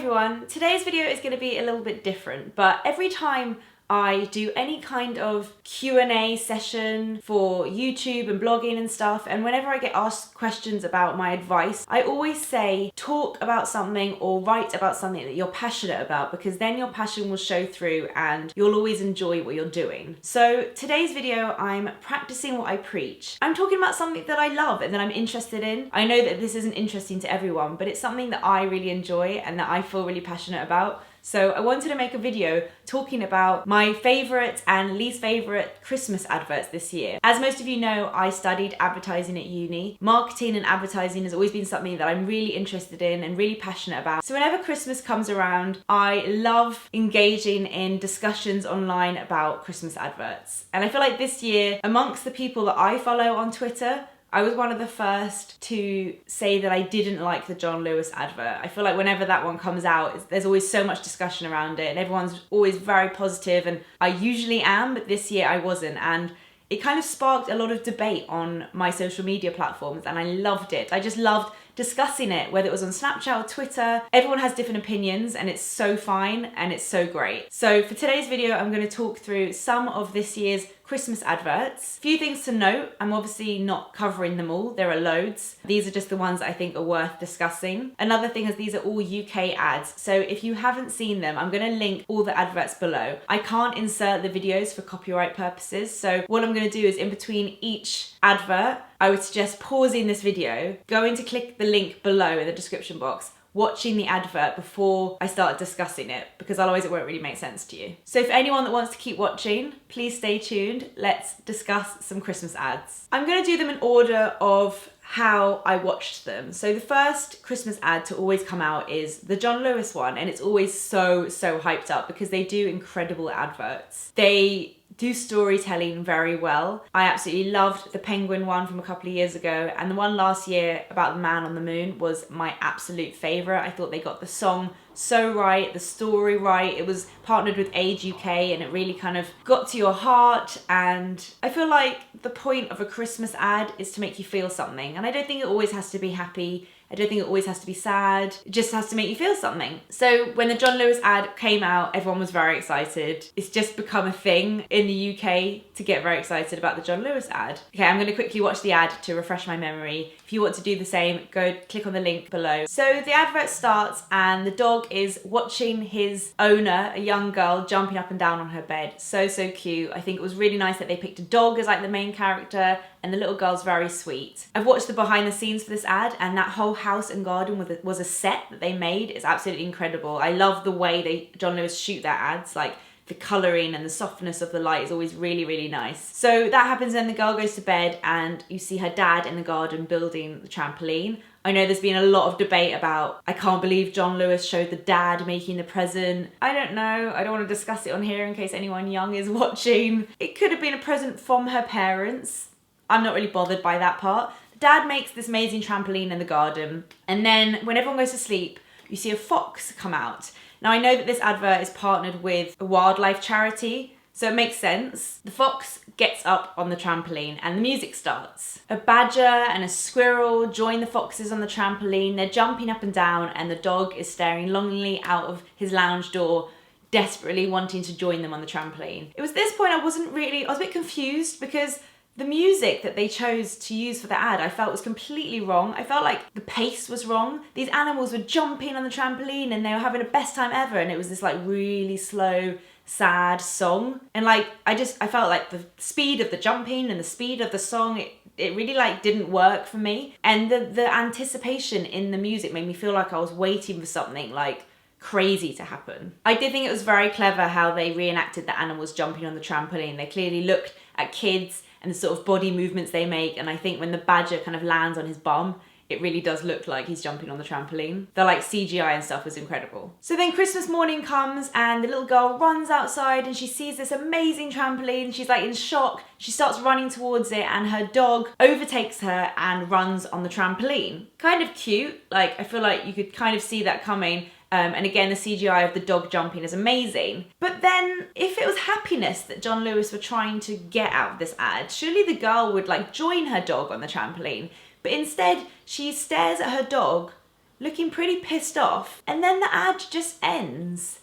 everyone, today's video is going to be a little bit different, but every time I do any kind of Q&A session for YouTube and blogging and stuff, and whenever I get asked questions about my advice, I always say talk about something or write about something that you're passionate about, because then your passion will show through and you'll always enjoy what you're doing. So today's video, I'm practicing what I preach. I'm talking about something that I love and that I'm interested in. I know that this isn't interesting to everyone, but it's something that I really enjoy and that I feel really passionate about. So I wanted to make a video talking about my favourite and least favourite Christmas adverts this year. As most of you know, I studied advertising at uni. Marketing and advertising has always been something that I'm really interested in and really passionate about. So whenever Christmas comes around, I love engaging in discussions online about Christmas adverts. And I feel like this year, amongst the people that I follow on Twitter, I was one of the first to say that I didn't like the John Lewis advert. I feel like whenever that one comes out, there's always so much discussion around it and everyone's always very positive, and I usually am, but this year I wasn't. And it kind of sparked a lot of debate on my social media platforms and I loved it. I just loved discussing it, whether it was on Snapchat or Twitter. Everyone has different opinions and it's so fine and it's so great. So for today's video, I'm going to talk through some of this year's Christmas adverts. A few things to note, I'm obviously not covering them all, there are loads. These are just the ones that I think are worth discussing. Another thing is these are all UK ads, so if you haven't seen them, I'm going to link all the adverts below. I can't insert the videos for copyright purposes, so what I'm going to do is in between each advert, I would suggest pausing this video, going to click the link below in the description box, watching the advert before I start discussing it, because otherwise it won't really make sense to you. So for anyone that wants to keep watching, please stay tuned. Let's discuss some Christmas ads. I'm going to do them in order of how I watched them. So the first Christmas ad to always come out is the John Lewis one, and it's always so hyped up because they do incredible adverts. They do storytelling very well. I absolutely loved the Penguin one from a couple of years ago, and the one last year about the man on the moon was my absolute favourite. I thought they got the song so right, the story right. It was partnered with Age UK and it really kind of got to your heart, and I feel like the point of a Christmas ad is to make you feel something, and I don't think it always has to be happy. I don't think it always has to be sad. It just has to make you feel something. So when the John Lewis ad came out, everyone was very excited. It's just become a thing in the UK to get very excited about the John Lewis ad. Okay, I'm going to quickly watch the ad to refresh my memory. If you want to do the same, go click on the link below. So the advert starts and the dog is watching his owner, a young girl, jumping up and down on her bed. So cute. I think it was really nice that they picked a dog as like the main character, and the little girl's very sweet. I've watched the behind the scenes for this ad, and that whole house and garden was a set that they made. It's absolutely incredible. I love the way John Lewis shoot their ads, like the colouring and the softness of the light is always really nice. So that happens and the girl goes to bed and you see her dad in the garden building the trampoline. I know there's been a lot of debate about, I can't believe John Lewis showed the dad making the present. I don't know, I don't want to discuss it on here in case anyone young is watching. It could have been a present from her parents. I'm not really bothered by that part. Dad makes this amazing trampoline in the garden, and then when everyone goes to sleep, you see a fox come out. Now I know that this advert is partnered with a wildlife charity, so it makes sense. The fox gets up on the trampoline and the music starts. A badger and a squirrel join the foxes on the trampoline. They're jumping up and down and the dog is staring longingly out of his lounge door, desperately wanting to join them on the trampoline. It was at this point I was a bit confused because the music that they chose to use for the ad I felt was completely wrong. I felt like the pace was wrong. These animals were jumping on the trampoline and they were having the best time ever, and it was this like really slow, sad song. And like I felt like the speed of the jumping and the speed of the song, it really like didn't work for me. And the anticipation in the music made me feel like I was waiting for something like crazy to happen. I did think it was very clever how they reenacted the animals jumping on the trampoline. They clearly looked at kids and the sort of body movements they make, and I think when the badger kind of lands on his bum, it really does look like he's jumping on the trampoline. The like CGI and stuff was incredible. So then Christmas morning comes and the little girl runs outside and she sees this amazing trampoline. She's like in shock. She starts running towards it and her dog overtakes her and runs on the trampoline. Kind of cute. Like I feel like you could kind of see that coming. And again, the CGI of the dog jumping is amazing. But then, if it was happiness that John Lewis were trying to get out of this ad, surely the girl would like join her dog on the trampoline. But instead, she stares at her dog looking pretty pissed off, and then the ad just ends.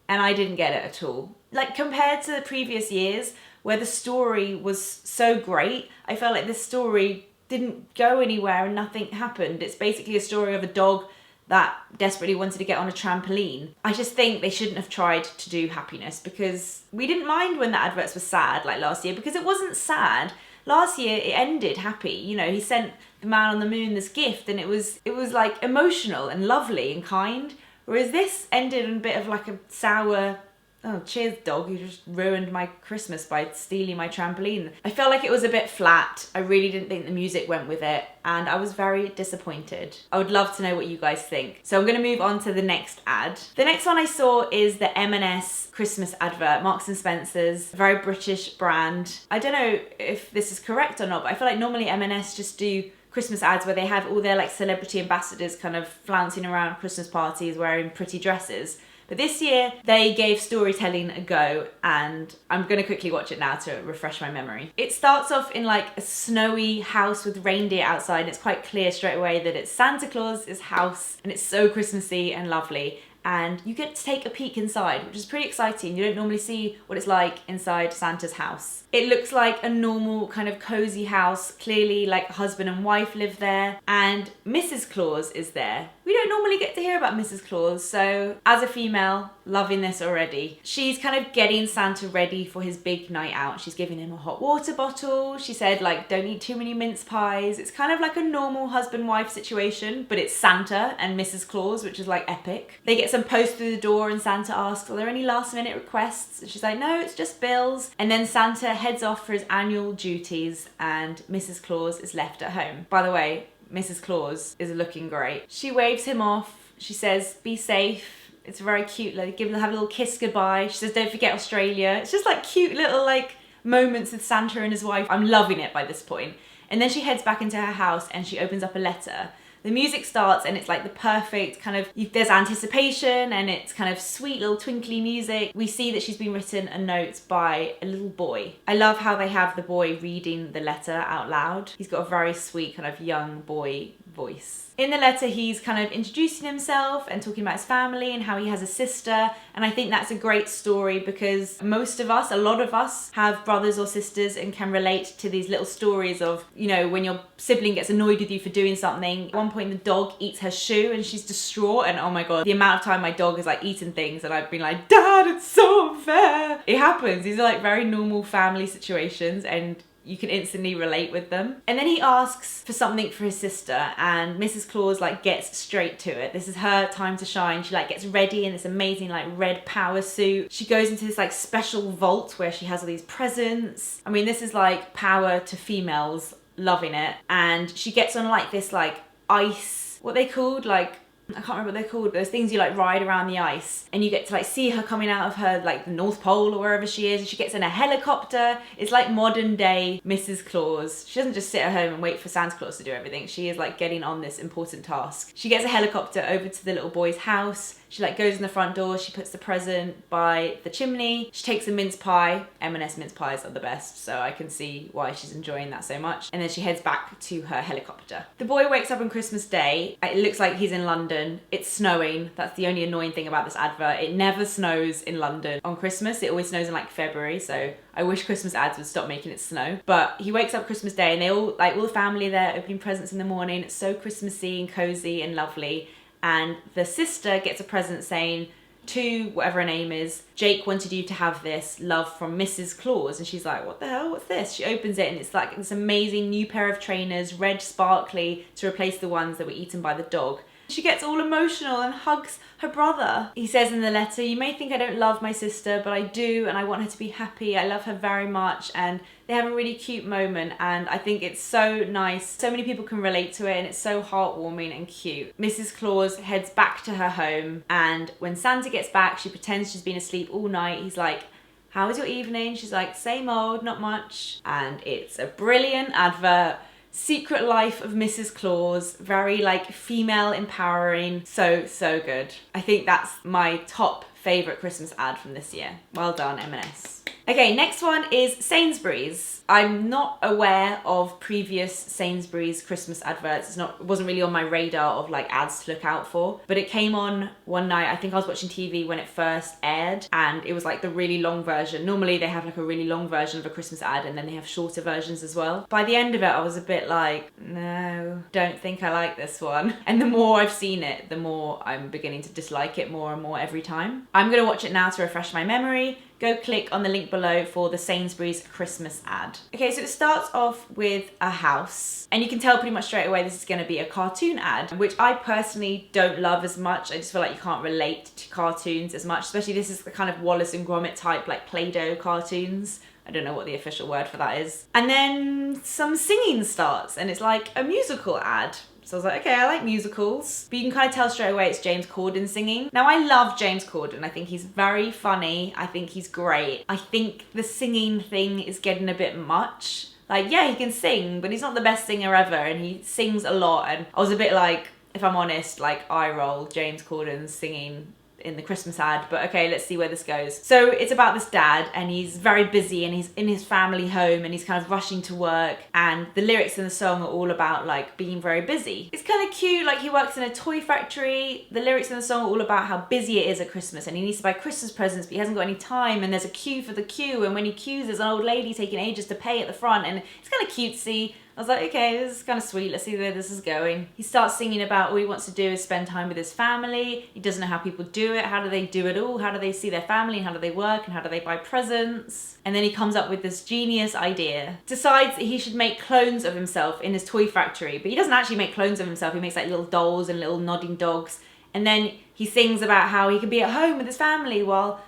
And I didn't get it at all. Like, compared to the previous years where the story was so great, I felt like this story didn't go anywhere and nothing happened. It's basically a story of a dog that desperately wanted to get on a trampoline. I just think they shouldn't have tried to do happiness, because we didn't mind when the adverts were sad like last year, because it wasn't sad. Last year it ended happy. You know, he sent the man on the moon this gift, and it was like emotional and lovely and kind. Whereas this ended in a bit of like a sour, oh, cheers dog, you just ruined my Christmas by stealing my trampoline. I felt like it was a bit flat. I really didn't think the music went with it, and I was very disappointed. I would love to know what you guys think. So I'm gonna move on to the next ad. The next one I saw is the M&S Christmas advert, Marks and Spencer's, a very British brand. I don't know if this is correct or not, but I feel like normally M&S just do Christmas ads where they have all their like celebrity ambassadors kind of flouncing around Christmas parties wearing pretty dresses. But this year they gave storytelling a go, and I'm gonna quickly watch it now to refresh my memory. It starts off in like a snowy house with reindeer outside. It's quite clear straight away that it's Santa Claus's house, and it's so Christmassy and lovely. And you get to take a peek inside, which is pretty exciting. You don't normally see what it's like inside Santa's house. It looks like a normal kind of cozy house. Clearly like a husband and wife live there, and Mrs. Claus is there. We don't normally get to hear about Mrs. Claus, so as a female, loving this already. She's kind of getting Santa ready for his big night out. She's giving him a hot water bottle. She said like, don't eat too many mince pies. It's kind of like a normal husband-wife situation, but it's Santa and Mrs. Claus, which is like epic. They get some post through the door, and Santa asks, are there any last minute requests? And she's like, no, it's just bills. And then Santa heads off for his annual duties, and Mrs. Claus is left at home. By the way, Mrs. Claus is looking great. She waves him off. She says, be safe. It's very cute. Like, have a little kiss goodbye. She says, don't forget Australia. It's just like cute little like moments with Santa and his wife. I'm loving it by this point. And then she heads back into her house and she opens up a letter. The music starts and it's like the perfect kind of, there's anticipation and it's kind of sweet little twinkly music. We see that she's been written a note by a little boy. I love how they have the boy reading the letter out loud. He's got a very sweet kind of young boy voice. In the letter, he's kind of introducing himself and talking about his family and how he has a sister. And I think that's a great story because most of us, a lot of us, have brothers or sisters and can relate to these little stories of, you know, when your sibling gets annoyed with you for doing something. At one point, the dog eats her shoe and she's distraught. And oh my God, the amount of time my dog has like eaten things and I've been like, Dad, it's so unfair. It happens. These are like very normal family situations and you can instantly relate with them. And then he asks for something for his sister and Mrs. Claus like gets straight to it. This is her time to shine. She like gets ready in this amazing like red power suit. She goes into this like special vault where she has all these presents. I mean, this is like power to females, loving it. And she gets on like this like ice, what they called, like, I can't remember what they're called. Those things you like ride around the ice and you get to like see her coming out of her like the North Pole or wherever she is. And she gets in a helicopter. It's like modern day Mrs. Claus. She doesn't just sit at home and wait for Santa Claus to do everything. She is like getting on this important task. She gets a helicopter over to the little boy's house. She like goes in the front door. She puts the present by the chimney. She takes a mince pie. M&S mince pies are the best, so I can see why she's enjoying that so much. And then she heads back to her helicopter. The boy wakes up on Christmas Day. It looks like he's in London. It's snowing. That's the only annoying thing about this advert. It never snows in London on Christmas. It always snows in like February, so I wish Christmas ads would stop making it snow. But he wakes up Christmas Day and they all, like all the family there opening presents in the morning. It's so Christmassy and cozy and lovely. And the sister gets a present saying, to whatever her name is, Jake wanted you to have this, love from Mrs. Claus. And she's like, what the hell, what's this? She opens it and it's like this amazing new pair of trainers, red sparkly, to replace the ones that were eaten by the dog. She gets all emotional and hugs her brother. He says in the letter, you may think I don't love my sister, but I do, and I want her to be happy. I love her very much. And they have a really cute moment, and I think it's so nice. So many people can relate to it, and it's so heartwarming and cute. Mrs. Claus heads back to her home, and when Santa gets back, she pretends she's been asleep all night. He's like, how was your evening? She's like, same old, not much. And it's a brilliant advert. Secret Life of Mrs. Claus, very like female empowering, so good. I think that's my top favourite Christmas ad from this year. Well done, M&S. Okay, next one is Sainsbury's. I'm not aware of previous Sainsbury's Christmas adverts. It wasn't really on my radar of like ads to look out for, but it came on one night. I think I was watching TV when it first aired, and it was like the really long version. Normally they have like a really long version of a Christmas ad, and then they have shorter versions as well. By the end of it, I was a bit like, no, don't think I like this one. And the more I've seen it, the more I'm beginning to dislike it more and more every time. I'm gonna watch it now to refresh my memory. Go click on the link below for the Sainsbury's Christmas ad. Okay, so it starts off with a house, and you can tell pretty much straight away this is going to be a cartoon ad, which I personally don't love as much. I just feel like you can't relate to cartoons as much, especially this is the kind of Wallace and Gromit type, like Play-Doh cartoons. I don't know what the official word for that is. And then some singing starts, and it's like a musical ad. So I was like, okay, I like musicals. But you can kind of tell straight away it's James Corden singing. Now, I love James Corden. I think he's very funny. I think he's great. I think the singing thing is getting a bit much. Like, yeah, he can sing, but he's not the best singer ever, and he sings a lot. And I was a bit like, if I'm honest, like eye roll, James Corden singing in the Christmas ad, but okay, let's see where this goes. So it's about this dad, and he's very busy, and he's in his family home, and he's kind of rushing to work, and the lyrics in the song are all about like being very busy. It's kind of cute, like he works in a toy factory. The lyrics in the song are all about how busy it is at Christmas, and he needs to buy Christmas presents, but he hasn't got any time, and there's a queue for the queue, and when he queues, there's an old lady taking ages to pay at the front, and it's kind of cutesy. I was like, okay, this is kind of sweet. Let's see where this is going. He starts singing about all he wants to do is spend time with his family. He doesn't know how people do it. How do they do it all? How do they see their family? And how do they work? And how do they buy presents? And then he comes up with this genius idea. Decides that he should make clones of himself in his toy factory. But he doesn't actually make clones of himself. He makes like little dolls and little nodding dogs. And then he sings about how he can be at home with his family while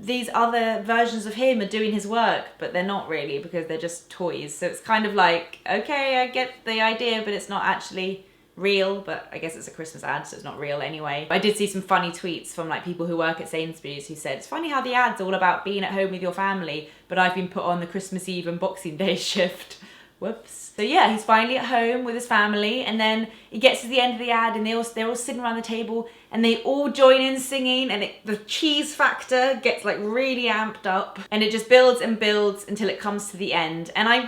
these other versions of him are doing his work, but they're not really, because they're just toys. So it's kind of like, okay, I get the idea, but it's not actually real. But I guess it's a Christmas ad, so it's not real anyway. I did see some funny tweets from like people who work at Sainsbury's who said, it's funny how the ad's all about being at home with your family, but I've been put on the Christmas Eve and Boxing Day shift. Whoops. So yeah, he's finally at home with his family, and then he gets to the end of the ad, and they're all sitting around the table, and they all join in singing, and the cheese factor gets like really amped up, and it just builds and builds until it comes to the end. And I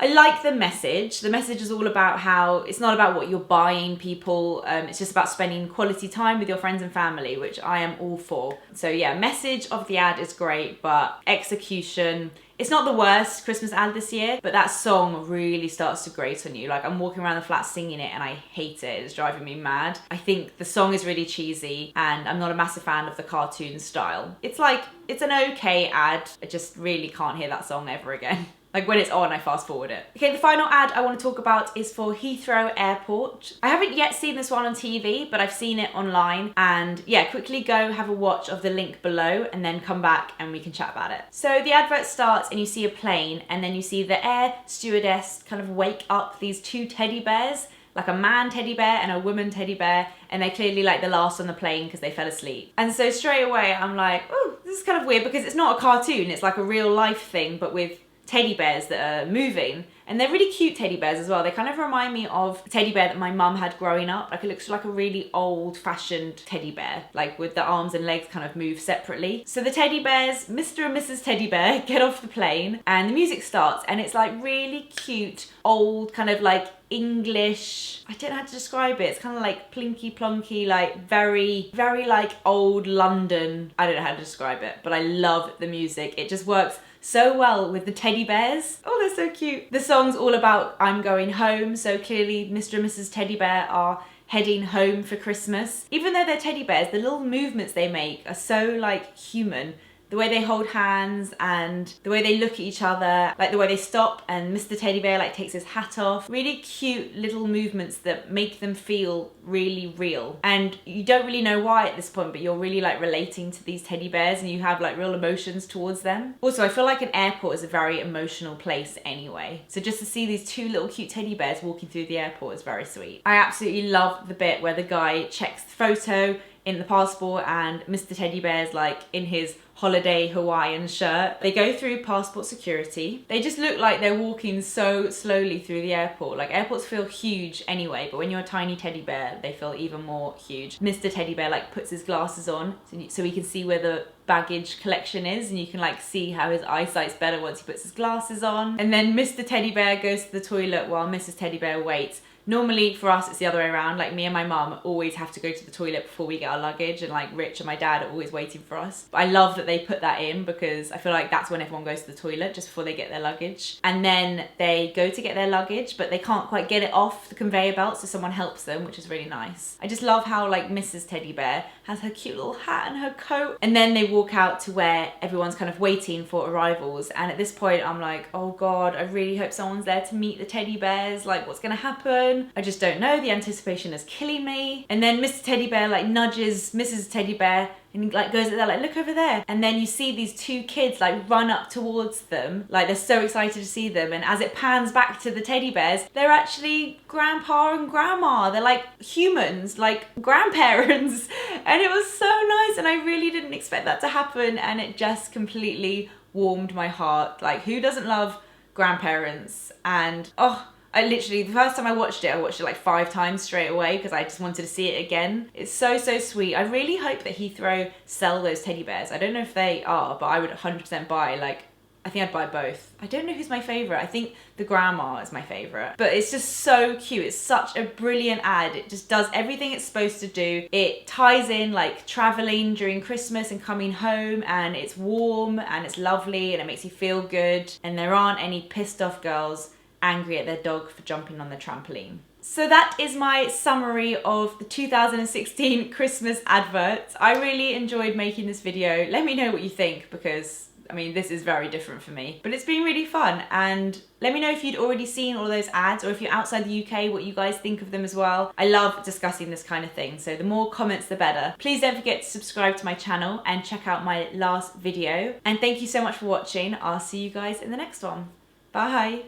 like the message. The message is all about how it's not about what you're buying people, it's just about spending quality time with your friends and family, which I am all for. So yeah, message of the ad is great, but execution, it's not the worst Christmas ad this year, but that song really starts to grate on you. Like, I'm walking around the flat singing it, and I hate it. It's driving me mad. I think the song is really cheesy, and I'm not a massive fan of the cartoon style. It's an okay ad. I just really can't hear that song ever again. Like, when it's on, I fast forward it. Okay, the final ad I want to talk about is for Heathrow Airport. I haven't yet seen this one on TV, but I've seen it online. And yeah, quickly go have a watch of the link below, and then come back and we can chat about it. So the advert starts, and you see a plane, and then you see the air stewardess kind of wake up these two teddy bears, like a man teddy bear and a woman teddy bear, and they're clearly like the last on the plane because they fell asleep. And so straight away I'm like, oh, this is kind of weird, because it's not a cartoon, it's like a real life thing, but with teddy bears that are moving. And they're really cute teddy bears as well. They kind of remind me of a teddy bear that my mum had growing up. Like, it looks like a really old-fashioned teddy bear, like with the arms and legs kind of move separately. So the teddy bears, Mr. and Mrs. Teddy Bear, get off the plane, and the music starts, and it's like really cute, old, kind of like English, I don't know how to describe it. It's kind of like plinky plonky, like very, very like old London. I don't know how to describe it, but I love the music. It just works so well with the teddy bears. Oh, they're so cute. The song's all about I'm going home, so clearly Mr. and Mrs. Teddy Bear are heading home for Christmas. Even though they're teddy bears, the little movements they make are so like human. The way they hold hands, and the way they look at each other, like the way they stop and Mr. Teddy Bear like takes his hat off. Really cute little movements that make them feel really real. And you don't really know why at this point, but you're really like relating to these teddy bears, and you have like real emotions towards them. Also, I feel like an airport is a very emotional place anyway. So just to see these two little cute teddy bears walking through the airport is very sweet. I absolutely love the bit where the guy checks the photo in the passport and Mr. Teddy Bear's like in his holiday Hawaiian shirt. They go through passport security. They just look like they're walking so slowly through the airport. Like airports feel huge anyway, but when you're a tiny teddy bear, they feel even more huge. Mr. Teddy Bear like puts his glasses on so he can see where the baggage collection is, and you can like see how his eyesight's better once he puts his glasses on. And then Mr. Teddy Bear goes to the toilet while Mrs. Teddy Bear waits. Normally for us it's the other way around, like me and my mum always have to go to the toilet before we get our luggage, and like Rich and my dad are always waiting for us. But I love that they put that in because I feel like that's when everyone goes to the toilet, just before they get their luggage. And then they go to get their luggage but they can't quite get it off the conveyor belt, so someone helps them, which is really nice. I just love how like Mrs. Teddy Bear has her cute little hat and her coat, and then they walk out to where everyone's kind of waiting for arrivals. And at this point I'm like, oh god, I really hope someone's there to meet the teddy bears, like what's gonna happen? I just don't know, the anticipation is killing me. And then Mr. Teddy Bear like nudges Mrs. Teddy Bear and like goes there like, look over there. And then you see these two kids like run up towards them, like they're so excited to see them. And as it pans back to the teddy bears, they're actually grandpa and grandma. They're like humans, like grandparents. And it was so nice, and I really didn't expect that to happen, and it just completely warmed my heart. Like who doesn't love grandparents? And oh, I literally, the first time I watched it like 5 times straight away because I just wanted to see it again. It's so, so sweet. I really hope that Heathrow sell those teddy bears. I don't know if they are, but I would 100% buy, like, I think I'd buy both. I don't know who's my favourite. I think the grandma is my favourite. But it's just so cute. It's such a brilliant ad. It just does everything it's supposed to do. It ties in like travelling during Christmas and coming home, and it's warm and it's lovely and it makes you feel good. And there aren't any pissed off girls angry at their dog for jumping on the trampoline. So that is my summary of the 2016 Christmas adverts. I really enjoyed making this video. Let me know what you think, because I mean, this is very different for me, but it's been really fun. And let me know if you'd already seen all those ads, or if you're outside the UK, what you guys think of them as well. I love discussing this kind of thing, so the more comments the better. Please don't forget to subscribe to my channel and check out my last video. And thank you so much for watching. I'll see you guys in the next one. Bye.